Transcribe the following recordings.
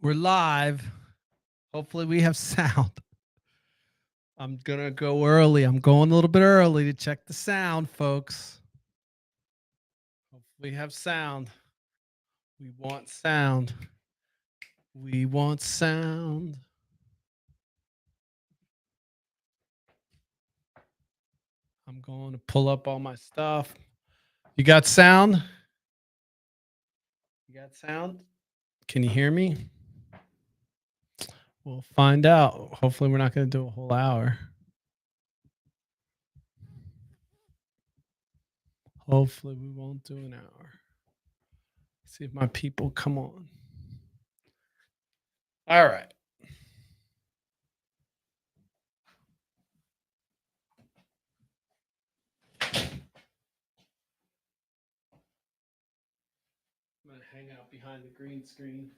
We're live. Hopefully we have sound. I'm going to go early. I'm going a little bit early to check the sound, folks. Hopefully we have sound. We want sound. We want sound. I'm going to pull up all my stuff. You got sound? You got sound? Can you hear me? We'll find out. Hopefully we're not going to do a whole hour. Hopefully we won't do an hour. See if my people come on. All right. I'm going to hang out behind the green screen.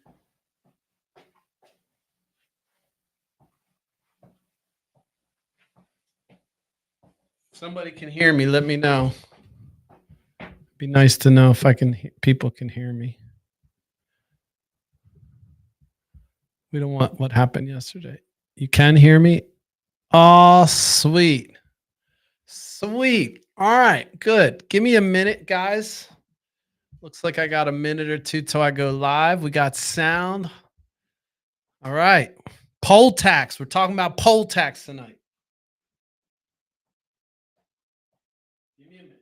Somebody can hear me. Let me know. Be nice to know if people can hear me. We don't want what happened yesterday. You can hear me? Oh, sweet. Sweet. All right, good. Give me a minute, guys. Looks like I got a minute or two till I go live. We got sound. All right. Poll tax. We're talking about poll tax tonight. Give me a minute.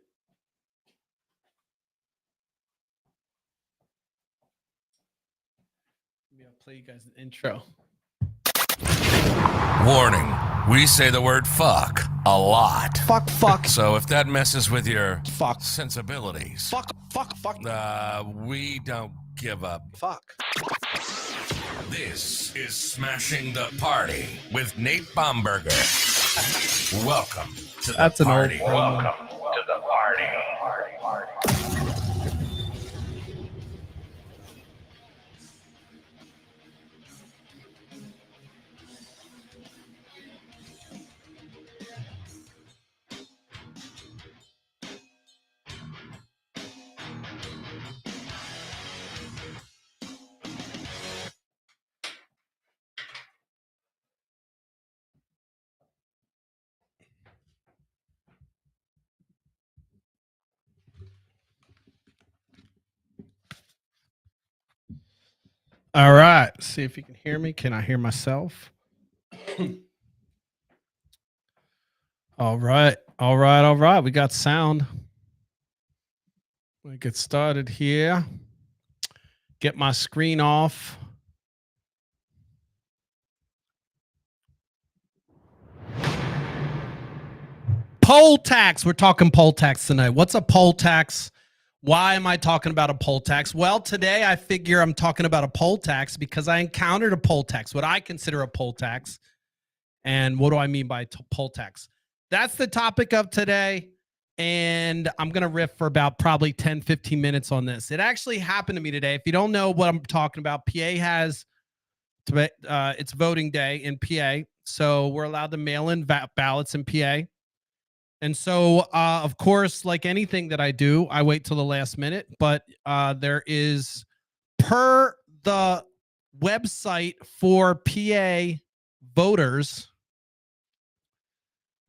Maybe I'll play you guys an intro. Warning, we say the word fuck a lot. Fuck. So if that messes with your Fuck. sensibilities, Fuck. we don't give a Fuck. This is Smashing the Party with Nate Bomberger. Welcome to the That's an old party. promo. Welcome to the party. All right. See if you can hear me. Can I hear myself? All right. We got sound. We get started here. Get my screen off. Poll tax. We're talking poll tax tonight. What's a poll tax? Why am I talking about a poll tax? Well, today I figure I'm talking about a poll tax because I encountered a poll tax, what I consider a poll tax. And what do I mean by poll tax? That's the topic of today. And I'm going to riff for about probably 10, 15 minutes on this. It actually happened to me today. If you don't know what I'm talking about, PA has it's voting day in PA. So we're allowed to mail in ballots in PA. And so, of course, like anything that I do, I wait till the last minute. But there is, per the website for PA voters,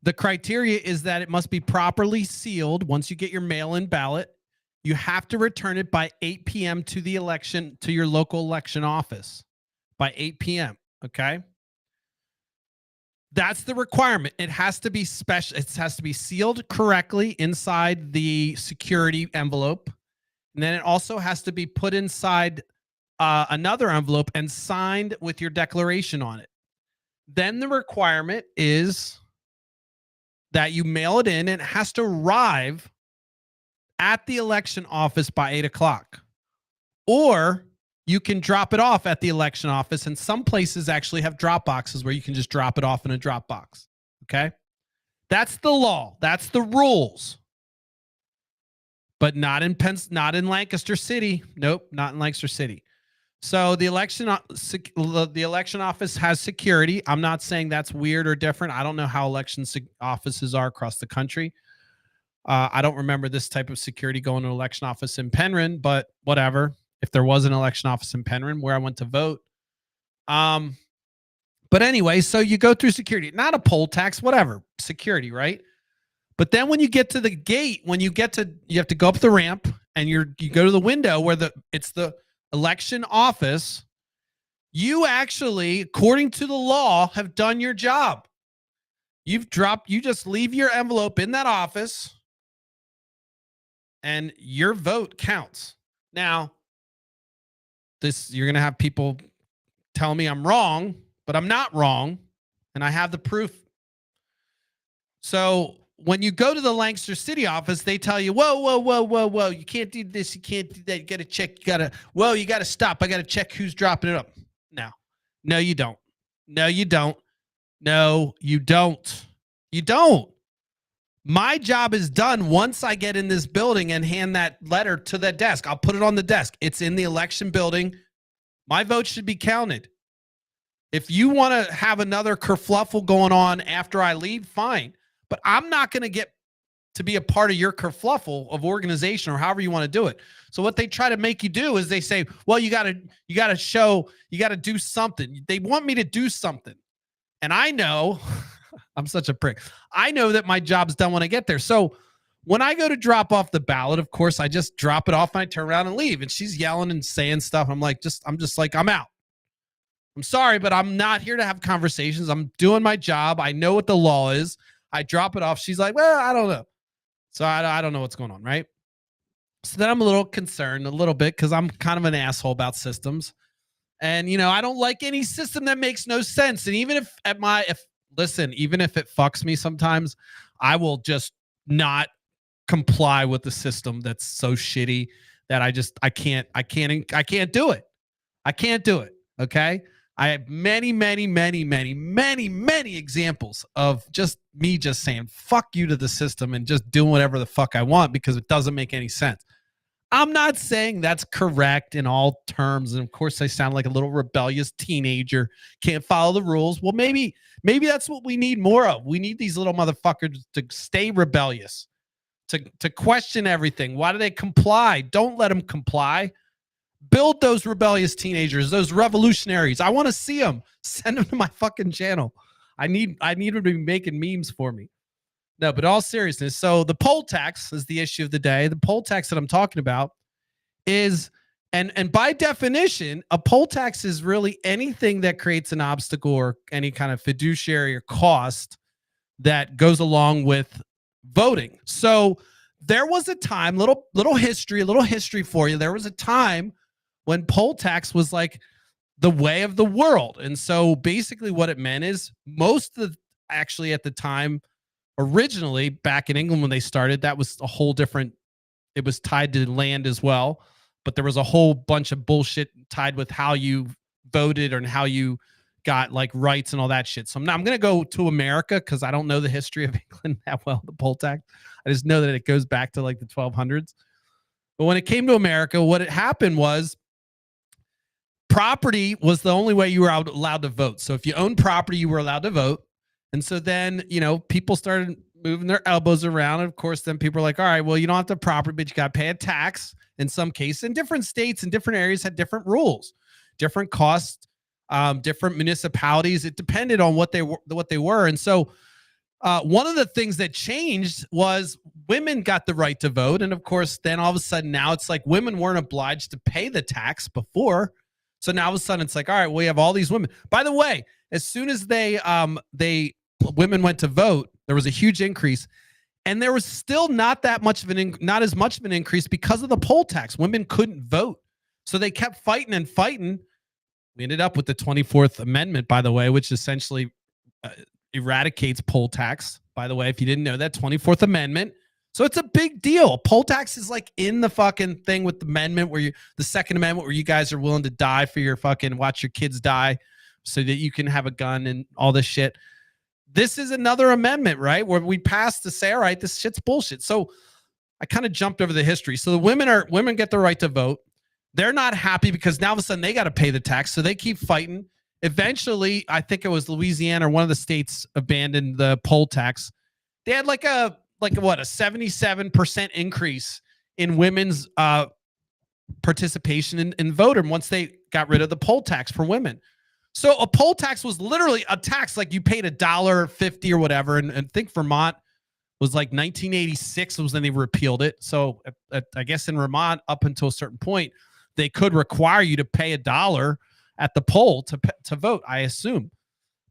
the criteria is that it must be properly sealed. Once you get your mail-in ballot, you have to return it by 8 p.m. to the election, to your local election office by 8 p.m. Okay. That's the requirement. It has to be special. It has to be sealed correctly inside the security envelope. And then it also has to be put inside another envelope and signed with your declaration on it. Then the requirement is that you mail it in, and it has to arrive at the election office by 8 o'clock. Or you can drop it off at the election office, and some places actually have drop boxes where you can just drop it off in a drop box. Okay? That's the law. That's the rules. But not in Lancaster City. Nope, not in Lancaster City. So the election office has security. I'm not saying that's weird or different. I don't know how election offices are across the country. I don't remember this type of security going to an election office in Penryn, but whatever. If there was an election office in Penryn where I went to vote, But anyway, so you go through security, not a poll tax, whatever, security, right? But then when you get to the gate, you have to go up the ramp and you go to the window where it's the election office. You actually, according to the law, have done your job. You just leave your envelope in that office and your vote counts. Now, you're going to have people tell me I'm wrong, but I'm not wrong. And I have the proof. So when you go to the Lancaster City office, they tell you, whoa. You can't do this. You can't do that. You got to check. You got to stop. I got to check who's dropping it up. No, you don't. No, you don't. No, you don't. You don't. My job is done once I get in this building and hand that letter to the desk. I'll put it on the desk. It's in the election building. My vote should be counted. If you want to have another kerfluffle going on after I leave, fine. But I'm not going to get to be a part of your kerfluffle of organization or however you want to do it. So what they try to make you do is they say, well, you got to do something. They want me to do something. And I know I'm such a prick. I know that my job's done when I get there. So when I go to drop off the ballot, of course, I just drop it off and I turn around and leave. And she's yelling and saying stuff. I'm just like, I'm out. I'm sorry, but I'm not here to have conversations. I'm doing my job. I know what the law is. I drop it off. She's like, well, I don't know. So I don't know what's going on, right? So then I'm a little concerned a little bit because I'm kind of an asshole about systems. And, I don't like any system that makes no sense. And even if even if it fucks me sometimes, I will just not comply with the system that's so shitty that I can't do it. I can't do it. Okay. I have many examples of me saying fuck you to the system and just doing whatever the fuck I want because it doesn't make any sense. I'm not saying that's correct in all terms. And of course I sound like a little rebellious teenager, can't follow the rules. Well, maybe that's what we need more of. We need these little motherfuckers to stay rebellious, to question everything. Why do they comply? Don't let them comply. Build those rebellious teenagers, those revolutionaries. I want to see them. Send them to my fucking channel. I need them to be making memes for me. No, but all seriousness. So the poll tax is the issue of the day. The poll tax that I'm talking about is, and by definition, a poll tax is really anything that creates an obstacle or any kind of fiduciary or cost that goes along with voting. So there was a time, little history for you. There was a time when poll tax was like the way of the world. And so basically what it meant is actually at the time, originally back in England when they started, that was a whole different, it was tied to land as well. But there was a whole bunch of bullshit tied with how you voted and how you got like rights and all that shit. So I'm going to go to America because I don't know the history of England that well, the poll tax. I just know that it goes back to like the 1200s. But when it came to America, what had happened was property was the only way you were allowed to vote. So if you owned property, you were allowed to vote. And so then, people started moving their elbows around. And of course, then people are like, all right, well, you don't have the property, but you got to pay a tax in some cases. And different states and different areas had different rules, different costs, different municipalities. It depended on what they were. And so one of the things that changed was women got the right to vote. And of course, then all of a sudden now it's like women weren't obliged to pay the tax before. So now all of a sudden it's like, all right, we have all these women. By the way, as soon as women went to vote, there was a huge increase, and there was still not as much of an increase because of the poll tax. Women couldn't vote, so they kept fighting and fighting. We ended up with the 24th Amendment, by the way, which essentially eradicates poll tax. By the way, if you didn't know that, 24th Amendment. So it's a big deal. Poll tax is like in the fucking thing with the amendment the Second Amendment, where you guys are willing to die for your watch your kids die so that you can have a gun and all this shit. This is another amendment, right? Where we passed to say, all right, this shit's bullshit. So I kind of jumped over the history. So the women get the right to vote. They're not happy because now all of a sudden they got to pay the tax. So they keep fighting. Eventually, I think it was Louisiana or one of the states abandoned the poll tax. They had like a 77% increase in women's participation in voting once they got rid of the poll tax for women. So a poll tax was literally a tax, like you paid $1.50 or whatever. And I think Vermont was like 1986 was when they repealed it. So I guess in Vermont, up until a certain point, they could require you to pay $1 at the poll to vote, I assume.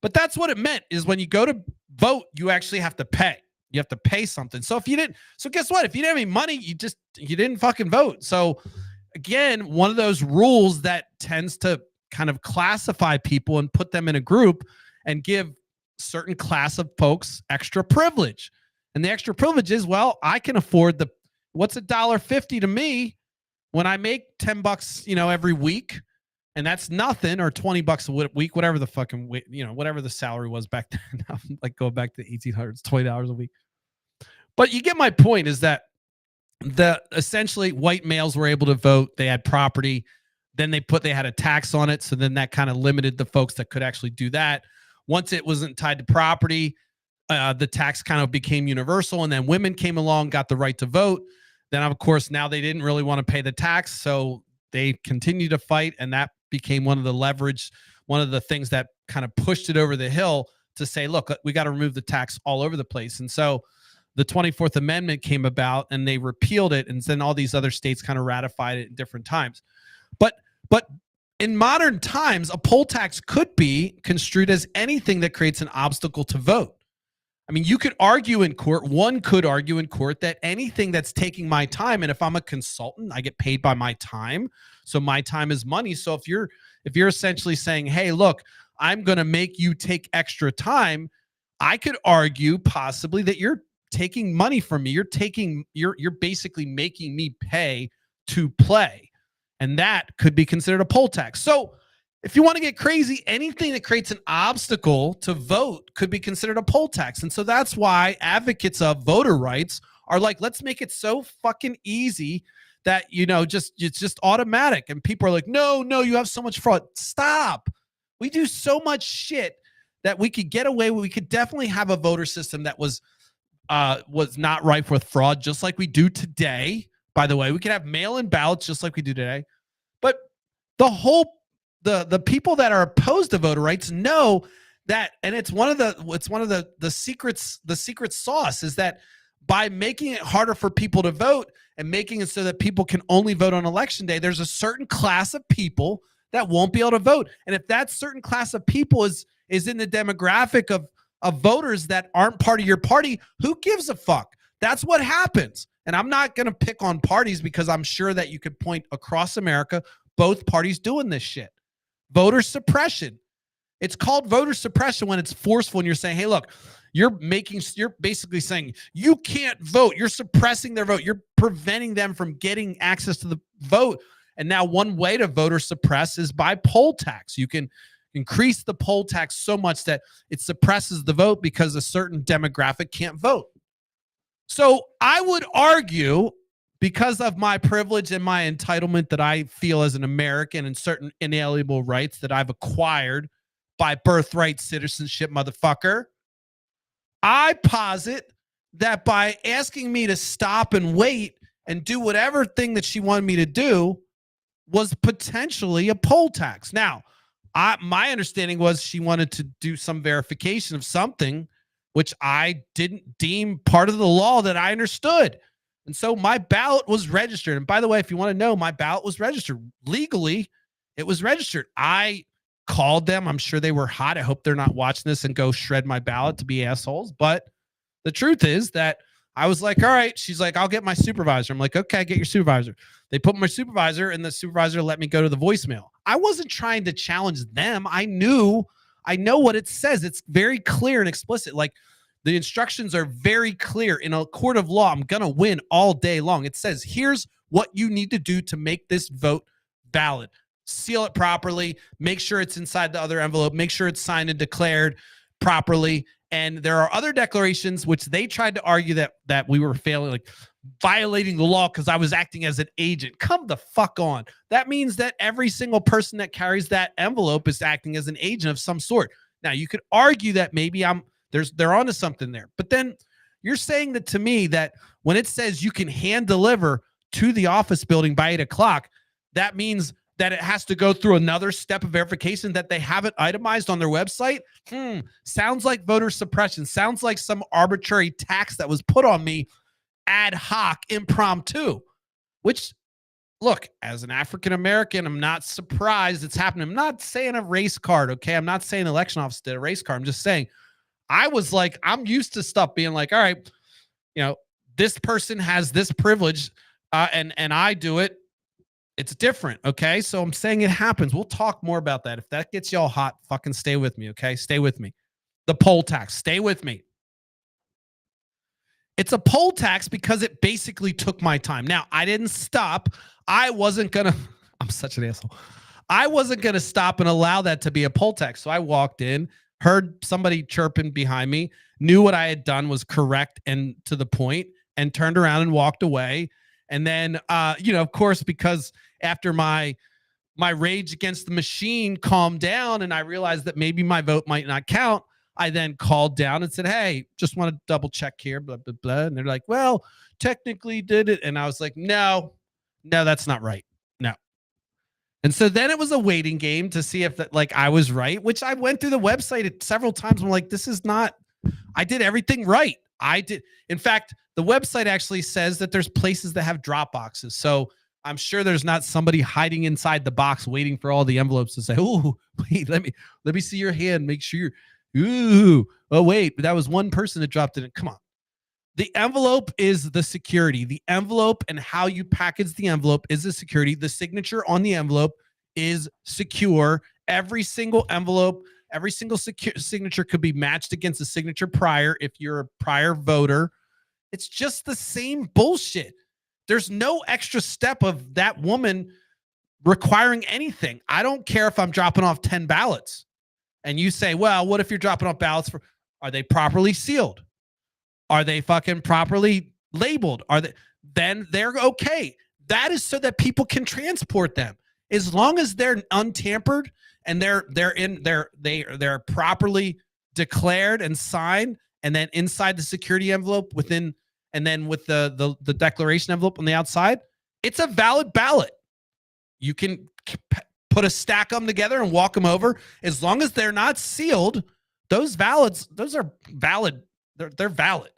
But that's what it meant, is when you go to vote, you actually have to pay. You have to pay something. So guess what? If you didn't have any money, you didn't fucking vote. So again, one of those rules that tends to kind of classify people and put them in a group and give certain class of folks extra privilege. And the extra privilege is, well, I can afford what's $1.50 to me when I make $10, every week. And that's nothing, or $20 a week, whatever the fucking, whatever the salary was back then. Like go back to the 1800s, $20 a week. But you get my point, is that essentially white males were able to vote. They had property. Then they had a tax on it. So then that kind of limited the folks that could actually do that. Once it wasn't tied to property, the tax kind of became universal. And then women came along, got the right to vote. Then, of course, now they didn't really want to pay the tax. So they continued to fight. And that became one of the things that kind of pushed it over the hill to say, look, we got to remove the tax all over the place. And so the 24th Amendment came about and they repealed it. And then all these other states kind of ratified it in different times. But in modern times, a poll tax could be construed as anything that creates an obstacle to vote. I mean, you could argue in court, one could argue in court that anything that's taking my time, and if I'm a consultant, I get paid by my time. So my time is money. So if you're essentially saying, hey, look, I'm going to make you take extra time, I could argue possibly that you're taking money from me. You're basically making me pay to play. And that could be considered a poll tax. So if you want to get crazy, anything that creates an obstacle to vote could be considered a poll tax. And so that's why advocates of voter rights are like, let's make it so fucking easy that, it's just automatic. And people are like, no, you have so much fraud. Stop. We do so much shit that we could get away with. We could definitely have a voter system that was not rife with fraud, just like we do today. By the way, we could have mail-in ballots just like we do today. But the people that are opposed to voter rights know that, and it's one of the secret sauce is that by making it harder for people to vote and making it so that people can only vote on election day, there's a certain class of people that won't be able to vote. And if that certain class of people is in the demographic of voters that aren't part of your party, who gives a fuck? That's what happens. And I'm not going to pick on parties, because I'm sure that you could point across America, both parties doing this shit. Voter suppression. It's called voter suppression when it's forceful and you're saying, hey, look, you're basically saying you can't vote. You're suppressing their vote. You're preventing them from getting access to the vote. And now one way to voter suppress is by poll tax. You can increase the poll tax so much that it suppresses the vote because a certain demographic can't vote. So I would argue, because of my privilege and my entitlement that I feel as an American and certain inalienable rights that I've acquired by birthright citizenship, motherfucker, I posit that by asking me to stop and wait and do whatever thing that she wanted me to do was potentially a poll tax. Now, my understanding was she wanted to do some verification of something, which I didn't deem part of the law that I understood. And so my ballot was registered. And by the way, if you want to know, my ballot was registered. Legally, it was registered. I called them. I'm sure they were hot. I hope they're not watching this and go shred my ballot to be assholes. But the truth is that I was like, all right. She's like, I'll get my supervisor. I'm like, okay, get your supervisor. They put my supervisor, and the supervisor let me go to the voicemail. I wasn't trying to challenge them. I know what it says. It's very clear and explicit. Like, the instructions are very clear. In a court of law, I'm going to win all day long. It says, here's what you need to do to make this vote valid. Seal it properly. Make sure it's inside the other envelope. Make sure it's signed and declared properly. And there are other declarations which they tried to argue that we were failing, like violating the law because I was acting as an agent. Come the fuck on. That means that every single person that carries that envelope is acting as an agent of some sort. Now, you could argue that maybe they're onto something there. But then you're saying that to me, that when it says you can hand deliver to the office building by 8 o'clock, that means that it has to go through another step of verification that they haven't itemized on their website. Sounds like voter suppression. Sounds like some arbitrary tax that was put on me ad hoc, impromptu, which, look, as an African American, I'm not surprised it's happening. I'm not saying a race card, okay? I'm not saying the election office did a race card. I'm just saying I was like, I'm used to stuff being like, all right, this person has this privilege and I do it. It's different, okay? So I'm saying it happens. We'll talk more about that. If that gets y'all hot, fucking stay with me, okay? Stay with me. The poll tax, stay with me. It's a poll tax because it basically took my time. Now, I didn't stop. I wasn't going to, I'm such an asshole. I wasn't going to stop and allow that to be a poll tax. So I walked in, heard somebody chirping behind me, knew what I had done was correct and to the point, and turned around and walked away. And then, of course, because after my rage against the machine calmed down and I realized that maybe my vote might not count, I then called down and said, hey, just want to double check here, blah, blah, blah. And they're like, well, technically did it. And I was like, no, that's not right. No. And so then it was a waiting game to see if that, like, I was right, which I went through the website several times. I'm like, this is not, I did everything right. I did. In fact, the website actually says that there's places that have drop boxes. So I'm sure there's not somebody hiding inside the box waiting for all the envelopes to say, oh, wait, let me see your hand. Make sure you're, oh, wait, that was one person that dropped it in. Come on. The envelope is the security. The envelope and how you package the envelope is the security. The signature on the envelope is secure. Every single envelope, every single signature could be matched against a signature prior if you're a prior voter. It's just the same bullshit. There's no extra step of that woman requiring anything. I don't care if I'm dropping off 10 ballots. And you say, well, what if you're dropping off ballots are they properly sealed? Are they fucking properly labeled? Then they're okay. That is so that people can transport them. As long as they're untampered and they're properly declared and signed, and then inside the security envelope and then with the declaration envelope on the outside, it's a valid ballot. You can put a stack of them together and walk them over. As long as they're not sealed, those ballots, those are valid. They're valid.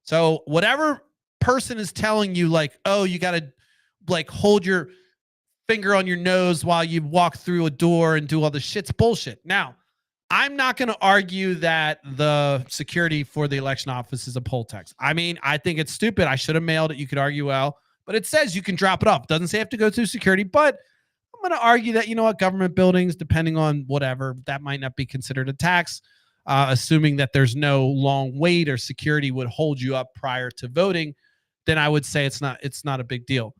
So whatever person is telling you, like, oh, you got to like hold your finger on your nose while you walk through a door and do all this shit's bullshit. Now, I'm not going to argue that the security for the election office is a poll tax. I mean, I think it's stupid. I should have mailed it. You could argue, well, but it says you can drop it off. It doesn't say you have to go through security, but I'm going to argue that, government buildings, depending on whatever, that might not be considered a tax, assuming that there's no long wait or security would hold you up prior to voting, then I would say it's not a big deal.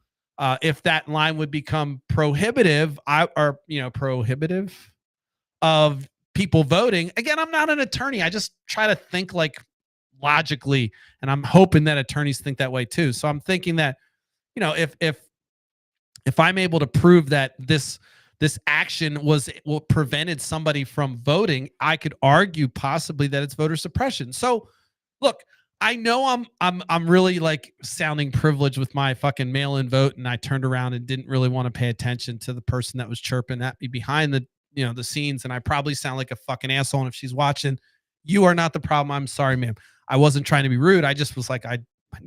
If that line would become prohibitive, prohibitive of people voting. Again, I'm not an attorney. I just try to think like logically, and I'm hoping that attorneys think that way too. So I'm thinking that, if I'm able to prove that this action what prevented somebody from voting, I could argue possibly that it's voter suppression. So look, I know I'm really like sounding privileged with my fucking mail-in vote, and I turned around and didn't really want to pay attention to the person that was chirping at me behind the scenes, and I probably sound like a fucking asshole. And if she's watching, you are not the problem. I'm sorry, ma'am. I wasn't trying to be rude. I just was like, I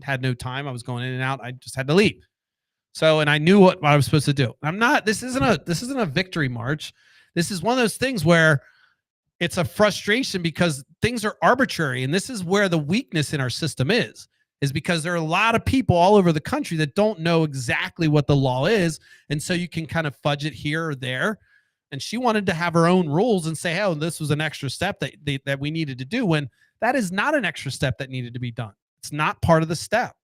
had no time. I was going in and out. I just had to leave. So, and I knew what I was supposed to do. This isn't a victory march. This is one of those things where it's a frustration because things are arbitrary. And this is where the weakness in our system is because there are a lot of people all over the country that don't know exactly what the law is. And so you can kind of fudge it here or there. And she wanted to have her own rules and say, oh, this was an extra step that we needed to do, when that is not an extra step that needed to be done. It's not part of the step.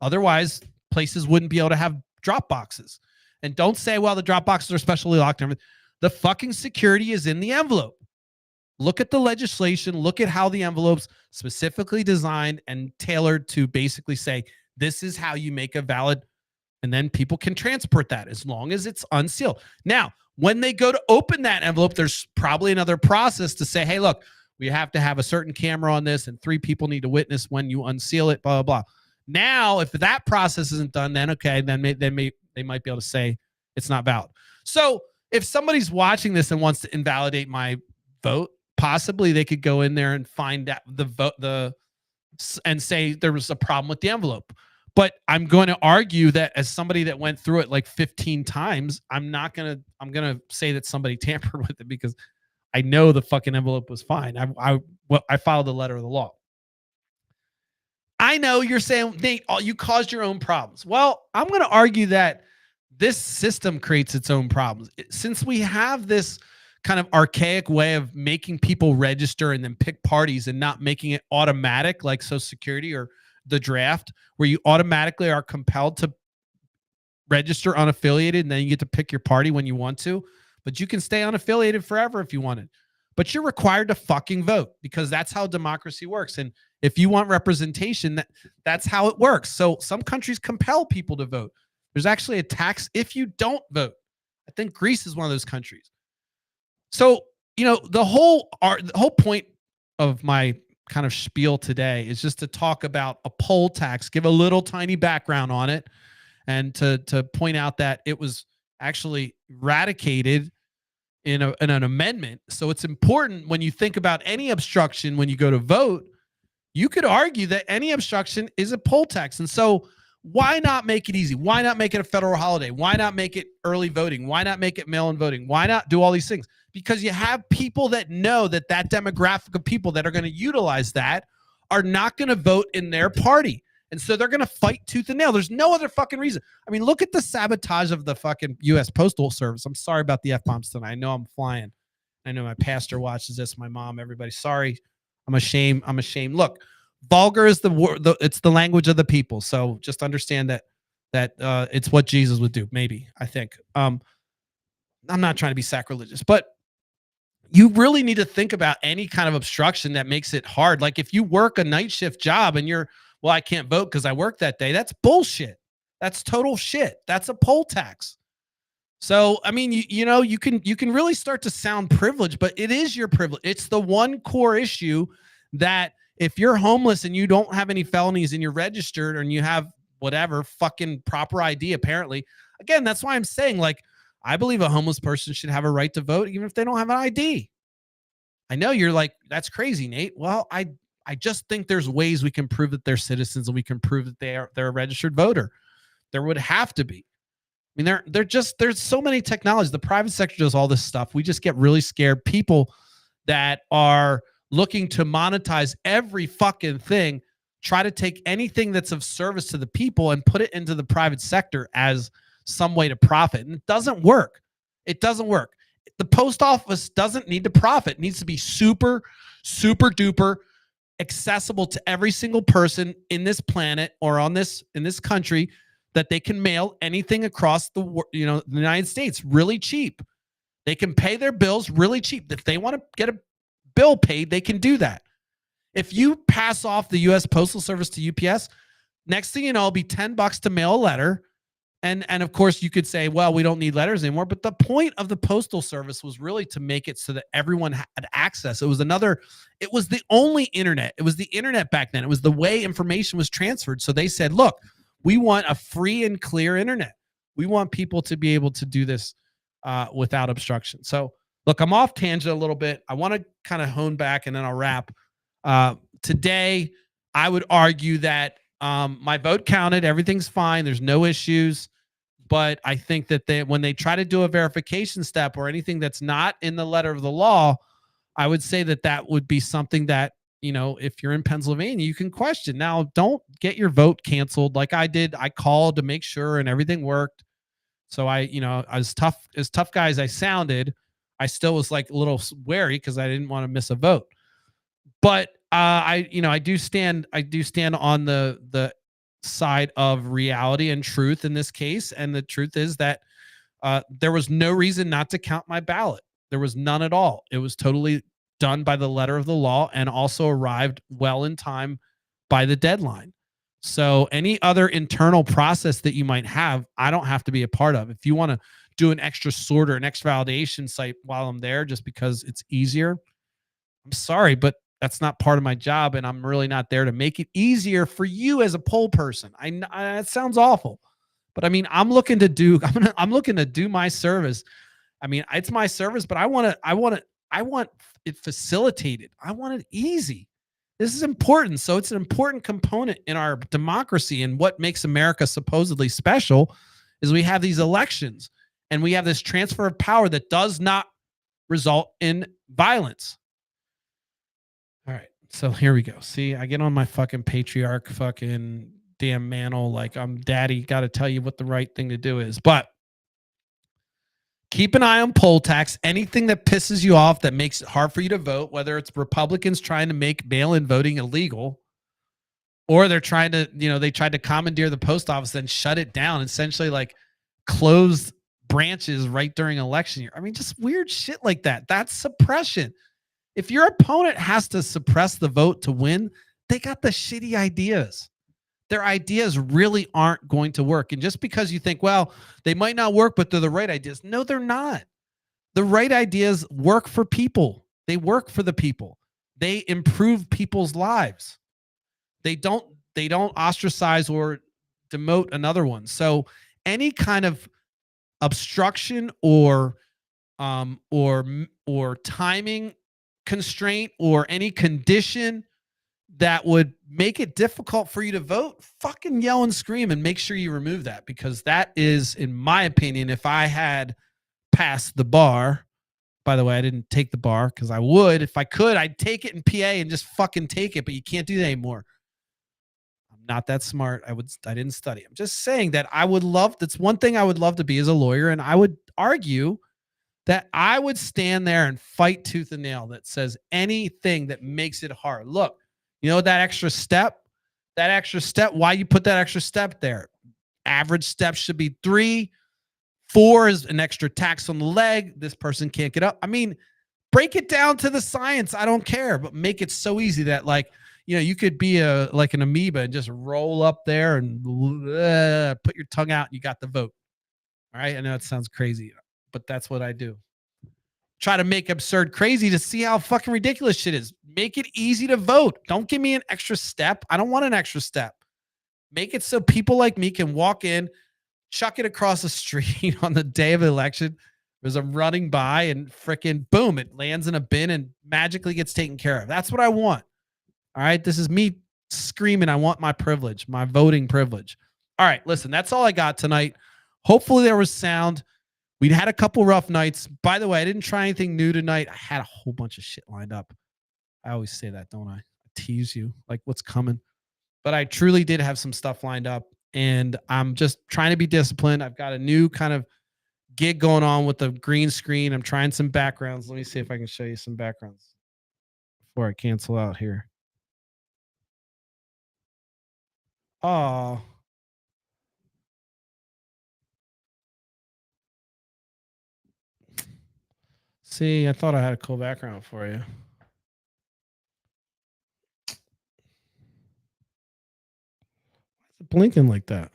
Otherwise, places wouldn't be able to have drop boxes. And don't say, well, the drop boxes are specially locked. The fucking security is in the envelope. Look at the legislation. Look at how the envelope's specifically designed and tailored to basically say, this is how you make a valid, and then people can transport that as long as it's unsealed. Now, when they go to open that envelope, there's probably another process to say, hey, look, we have to have a certain camera on this and 3 people need to witness when you unseal it, blah, blah, blah. Now, if that process isn't done, then okay, then they might be able to say it's not valid. So if somebody's watching this and wants to invalidate my vote, possibly they could go in there and find out the vote, and say there was a problem with the envelope. But I'm going to argue that as somebody that went through it like 15 times, I'm going to say that somebody tampered with it because I know the fucking envelope was fine. I filed the letter of the law. I know you're saying, Nate, you caused your own problems. Well, I'm going to argue that this system creates its own problems. Since we have this kind of archaic way of making people register and then pick parties and not making it automatic like Social Security or the draft, where you automatically are compelled to register unaffiliated and then you get to pick your party when you want to, but you can stay unaffiliated forever if you wanted. But you're required to fucking vote because that's how democracy works. And if you want representation, that's how it works. So some countries compel people to vote. There's actually a tax if you don't vote. I think Greece is one of those countries. So, the whole point of my kind of spiel today is just to talk about a poll tax, give a little tiny background on it, and to point out that it was actually eradicated in an amendment. So it's important when you think about any obstruction when you go to vote, you could argue that any obstruction is a poll tax. And so why not make it easy? Why not make it a federal holiday? Why not make it early voting? Why not make it mail-in voting? Why not do all these things? Because you have people that know that demographic of people that are going to utilize that are not going to vote in their party. And so they're going to fight tooth and nail. There's no other fucking reason. I mean, look at the sabotage of the fucking U.S. Postal Service. I'm sorry about the F-bombs tonight. I know I'm flying. I know my pastor watches this, my mom, everybody. Sorry. I'm ashamed. Look, vulgar is it's the language of the people. So just understand that it's what Jesus would do. Maybe, I think. I'm not trying to be sacrilegious, but you really need to think about any kind of obstruction that makes it hard. Like if you work a night shift job and well, I can't vote because I work that day. That's bullshit. That's total shit. That's a poll tax. So, I mean, you can really start to sound privileged, but it is your privilege. It's the one core issue that if you're homeless and you don't have any felonies and you're registered and you have whatever fucking proper ID, apparently, again, that's why I'm saying, like, I believe a homeless person should have a right to vote even if they don't have an ID. I know you're like, that's crazy, Nate. Well, I just think there's ways we can prove that they're citizens and we can prove that they're a registered voter. There would have to be. I mean, there's so many technologies. The private sector does all this stuff. We just get really scared. People that are looking to monetize every fucking thing, try to take anything that's of service to the people and put it into the private sector as some way to profit. And it doesn't work. It doesn't work. The post office doesn't need to profit. It needs to be super, super duper accessible to every single person in this planet or in this country, that they can mail anything across the United States really cheap. They can pay their bills really cheap. If they want to get a bill paid, they can do that. If you pass off the U.S. Postal Service to UPS, next thing you know, it'll be $10 to mail a letter. And of course, you could say, well, we don't need letters anymore. But the point of the Postal Service was really to make it so that everyone had access. It was the only internet. It was the internet back then. It was the way information was transferred. So they said, look, we want a free and clear internet. We want people to be able to do this without obstruction. So look, I'm off tangent a little bit. I want to kind of hone back and then I'll wrap. Today, I would argue that my vote counted. Everything's fine. There's no issues. But I think that when they try to do a verification step or anything that's not in the letter of the law, I would say that would be something that, if you're in Pennsylvania, you can question. Now, don't get your vote canceled like I did. I called to make sure and everything worked. So as tough guy as I sounded, I still was like a little wary because I didn't want to miss a vote. But I do stand on the side of reality and truth in this case. And the truth is that there was no reason not to count my ballot. There was none at all. It was totally done by the letter of the law and also arrived well in time by the deadline. So any other internal process that you might have, I don't have to be a part of. If you want to do an extra sort or an extra validation site while I'm there just because it's easier, I'm sorry, but that's not part of my job, and I'm really not there to make it easier for you as a poll person. It sounds awful, But I mean, I'm looking to do my service. I mean, it's my service, but I want it facilitated. I want it easy. This is important. So it's an important component in our democracy, and what makes America supposedly special is we have these elections and we have this transfer of power that does not result in violence. All right. So here we go. See, I get on my fucking patriarch fucking damn mantle like I'm daddy, got to tell you what the right thing to do is. But keep an eye on poll tax. Anything that pisses you off, that makes it hard for you to vote, whether it's Republicans trying to make mail-in voting illegal, or they're trying to, they tried to commandeer the post office and shut it down, essentially like close branches right during election year. I mean, just weird shit like that. That's suppression. If your opponent has to suppress the vote to win, they got the shitty ideas. Their ideas really aren't going to work. And just because you think, well, they might not work, but they're the right ideas. No, they're not. The right ideas work for people. They work for the people. They improve people's lives. They don't ostracize or demote another one. So any kind of obstruction or timing constraint or any condition that would make it difficult for you to vote, fucking yell and scream and make sure you remove that, because that is, in my opinion, if I had passed the bar. By the way, I didn't take the bar because I would. If I could, I'd take it in PA and just fucking take it, but you can't do that anymore. I'm not that smart. I didn't study. I'm just saying that that's one thing I would love to be as a lawyer, and I would argue that I would stand there and fight tooth and nail that says anything that makes it hard. Look, that extra step, why you put that extra step there? Average steps should be 3. 4 is an extra tax on the leg. This person can't get up. I mean, break it down to the science. I don't care, but make it so easy that you could be like an amoeba and just roll up there and put your tongue out and you got the vote. All right. I know it sounds crazy, but that's what I do. Try to make absurd crazy to see how fucking ridiculous shit is. Make it easy to vote. Don't give me an extra step. I don't want an extra step. Make it so people like me can walk in, chuck it across the street on the day of the election as I'm running by, and freaking boom, it lands in a bin and magically gets taken care of. That's what I want. All right. This is me screaming. I want my privilege, my voting privilege. All right. Listen, that's all I got tonight. Hopefully there was sound. We'd had a couple rough nights. By the way, I didn't try anything new tonight. I had a whole bunch of shit lined up. I always say that, don't I? I tease you like what's coming. But I truly did have some stuff lined up, and I'm just trying to be disciplined. I've got a new kind of gig going on with the green screen. I'm trying some backgrounds. Let me see if I can show you some backgrounds before I cancel out here. Oh. See, I thought I had a cool background for you. Why is it blinking like that?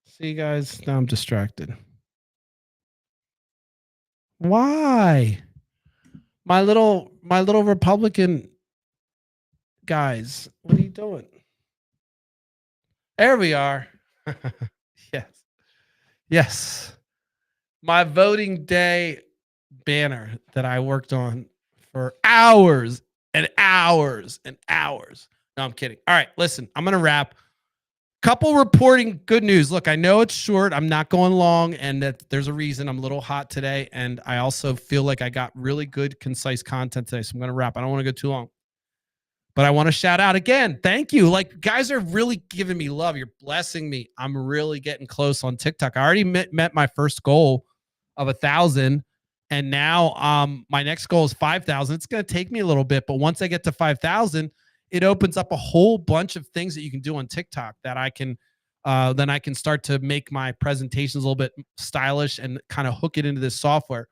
See, guys, now I'm distracted. Why? My little Republican guys, what are you doing? There we are. Yes. Yes. My voting day banner that I worked on for hours and hours and hours. No, I'm kidding. All right, listen, I'm going to wrap. Couple reporting good news. Look, I know it's short. I'm not going long, and that there's a reason. I'm a little hot today, and I also feel like I got really good, concise content today, so I'm going to wrap. I don't want to go too long. But I want to shout out again. Thank you. Like, guys are really giving me love. You're blessing me. I'm really getting close on TikTok. I already met my first goal of 1,000. And now my next goal is 5,000. It's going to take me a little bit, but once I get to 5,000, it opens up a whole bunch of things that you can do on TikTok that I can, then I can start to make my presentations a little bit stylish and kind of hook it into this software.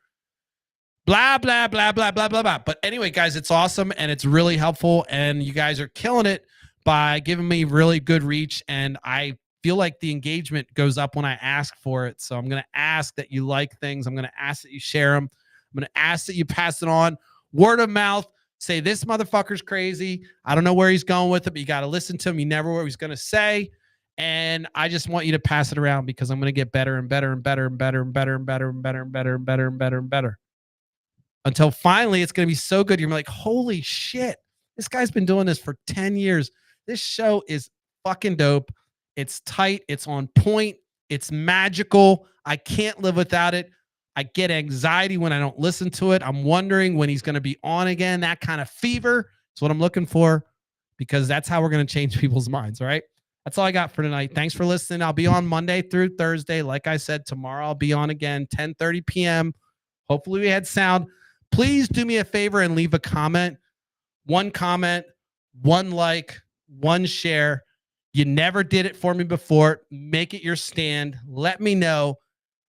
Blah, blah, blah, blah, blah, blah, blah. But anyway, guys, it's awesome and it's really helpful. And you guys are killing it by giving me really good reach. And I feel like the engagement goes up when I ask for it. So I'm going to ask that you like things. I'm going to ask that you share them. I'm going to ask that you pass it on. Word of mouth. Say, this motherfucker's crazy. I don't know where he's going with it, but you got to listen to him. You never know what he's going to say. And I just want you to pass it around because I'm going to get better and better and better and better and better and better and better and better and better and better and better until finally it's going to be so good. You're like, holy shit, this guy's been doing this for 10 years. This show is fucking dope. It's tight. It's on point. It's magical. I can't live without it. I get anxiety when I don't listen to it. I'm wondering when he's going to be on again. That kind of fever is what I'm looking for because that's how we're going to change people's minds. All right. That's all I got for tonight. Thanks for listening. I'll be on Monday through Thursday. Like I said, tomorrow I'll be on again, 10:30 p.m. Hopefully we had sound. Please do me a favor and leave a comment. One comment, one like, one share. You never did it for me before. Make it your stand. Let me know.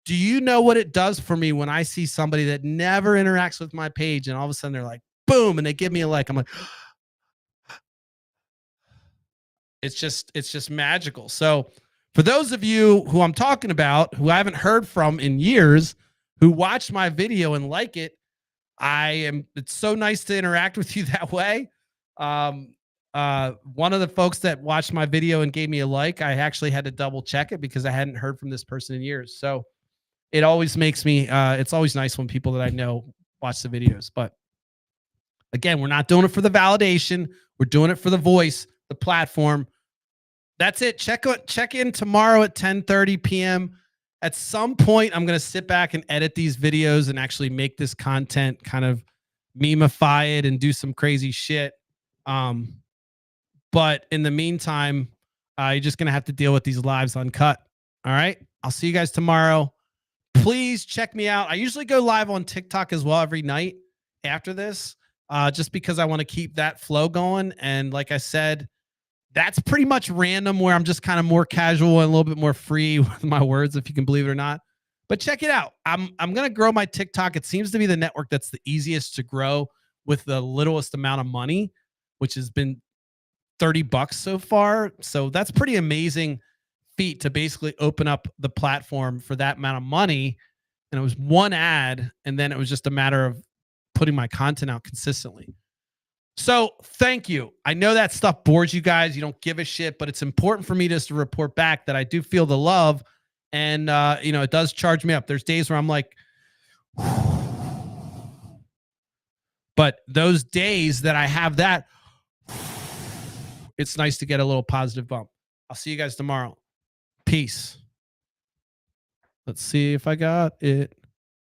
Do you know what it does for me when I see somebody that never interacts with my page and all of a sudden they're like, boom, and they give me a like? I'm like, it's just magical. So for those of you who I'm talking about, who I haven't heard from in years, who watched my video and like it, it's so nice to interact with you that way. One of the folks that watched my video and gave me a like, I actually had to double check it because I hadn't heard from this person in years. So it always makes me, it's always nice when people that I know watch the videos. But again, we're not doing it for the validation. We're doing it for the voice, the platform. That's it. Check in tomorrow at 10:30 p.m. At some point, I'm going to sit back and edit these videos and actually make this content, kind of memeify it and do some crazy shit. But in the meantime, you're just going to have to deal with these lives uncut. All right. I'll see you guys tomorrow. Please check me out. I usually go live on TikTok as well every night after this, just because I want to keep that flow going. And like I said, that's pretty much random where I'm just kind of more casual and a little bit more free with my words, if you can believe it or not. But check it out. I'm going to grow my TikTok. It seems to be the network that's the easiest to grow with the littlest amount of money, which has been $30 so far. So that's pretty amazing feat to basically open up the platform for that amount of money. And it was one ad, and then it was just a matter of putting my content out consistently. So thank you. I know that stuff bores you guys. You don't give a shit, but it's important for me just to report back that I do feel the love. And, it does charge me up. There's days where I'm like, but those days that I have that, it's nice to get a little positive bump. I'll see you guys tomorrow. Peace. Let's see if I got it.